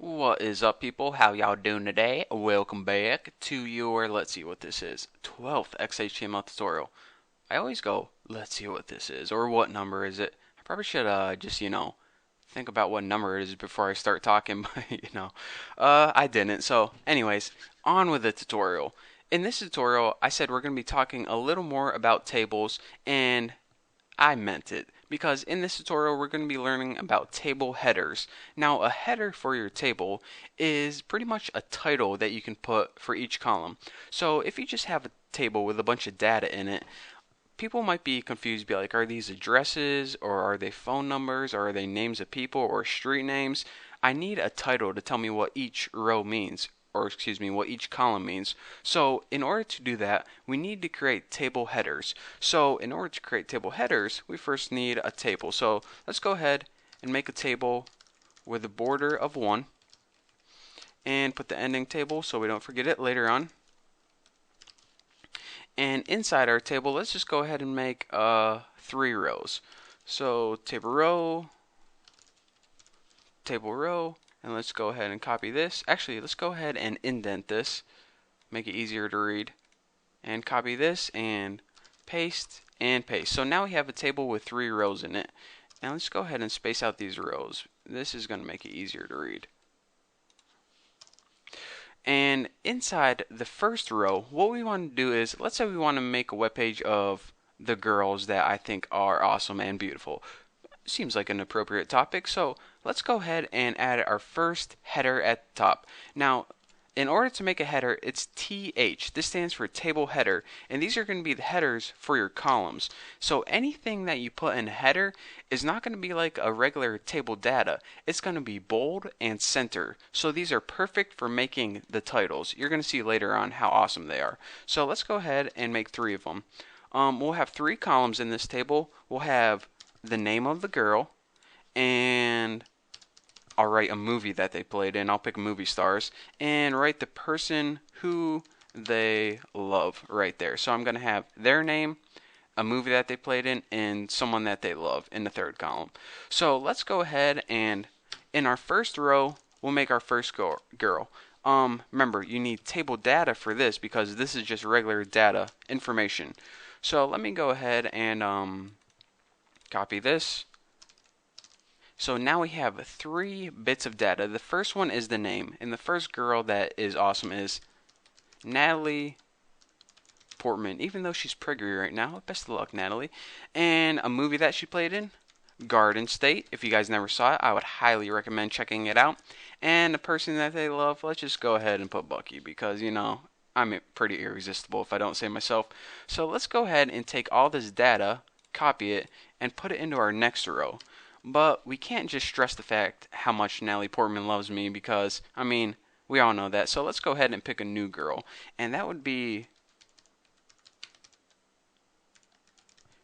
What is up, people? How y'all doing today? Welcome back to your, let's see what this is, 12th XHTML tutorial. I always go, let's see what this is, or what number is it? I probably should just, think about what number it is before I start talking, but, I didn't. So, anyways, on with the tutorial. In this tutorial, I said we're going to be talking a little more about tables, and I meant it, because in this tutorial we're going to be learning about table headers. Now, a header for your table is pretty much a title that you can put for each column. So if you just have a table with a bunch of data in it, people might be confused, be like, are these addresses, or are they phone numbers, or are they names of people, or street names? I need a title to tell me what each row means, or excuse me, what each column means. So in order to do that, we need to create table headers. So in order to create table headers, we first need a table. So let's go ahead and make a table with a border of 1 and put the ending table so we don't forget it later on. And inside our table, let's just go ahead and make 3 rows. So table row, and let's go ahead and copy this. Actually, let's go ahead and indent this, make it easier to read, and copy this and paste and paste. So now we have a table with 3 rows in it. Now let's go ahead and space out these rows. This is going to make it easier to read. And inside the first row, what we want to do is, let's say we want to make a web page of the girls that I think are awesome and beautiful. Seems like an appropriate topic, so let's go ahead and add our first header at the top. Now, in order to make a header, it's TH. This stands for table header, and these are going to be the headers for your columns. So anything that you put in a header is not going to be like a regular table data. It's going to be bold and center. So these are perfect for making the titles. You're going to see later on how awesome they are. So let's go ahead and make 3 of them. We'll have 3 columns in this table. We'll have the name of the girl, and I'll write a movie that they played in. I'll pick movie stars and write the person who they love right there. So I'm going to have their name, a movie that they played in, and someone that they love in the 3rd column. So let's go ahead and in our first row, we'll make our first girl. Remember, you need table data for this because this is just regular data information. So let me go ahead and copy this. So now we have 3 bits of data. The first one is the name, and the first girl that is awesome is Natalie Portman, even though she's preggy right now. Best of luck, Natalie. And a movie that she played in, Garden State. If you guys never saw it, I would highly recommend checking it out. And the person that they love, let's just go ahead and put Bucky, because, I'm pretty irresistible if I don't say myself. So let's go ahead and take all this data, copy it, and put it into our next row. But we can't just stress the fact how much Natalie Portman loves me because, we all know that. So let's go ahead and pick a new girl. And that would be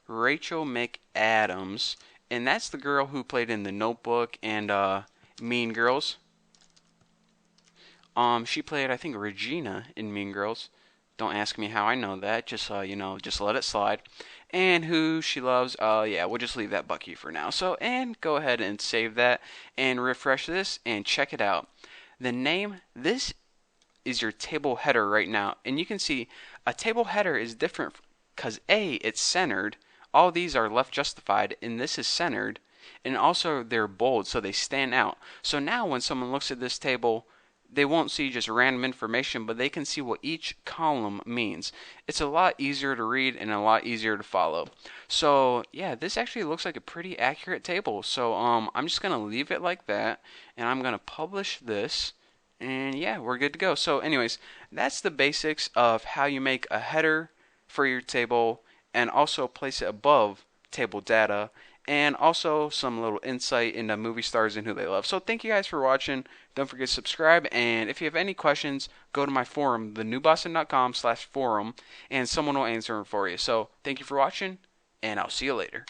Rachel McAdams. And that's the girl who played in The Notebook and Mean Girls. She played, I think, Regina in Mean Girls. Don't ask me how I know that. Just just let it slide. And who she loves, yeah, we'll just leave that Bucky for now. So, and go ahead and save that and refresh this and check it out. The name, this is your table header right now. And you can see a table header is different because A, it's centered. All these are left justified, and this is centered. And also they're bold, so they stand out. So now when someone looks at this table, they won't see just random information, but they can see what each column means. It's a lot easier to read and a lot easier to follow. So yeah, this actually looks like a pretty accurate table. So I'm just going to leave it like that, and I'm going to publish this, and yeah, we're good to go. So anyways, that's the basics of how you make a header for your table and also place it above table data, and also some little insight into movie stars and who they love. So thank you guys for watching. Don't forget to subscribe, and if you have any questions, go to my forum, thenewboston.com/forum, and someone will answer them for you. So thank you for watching, and I'll see you later.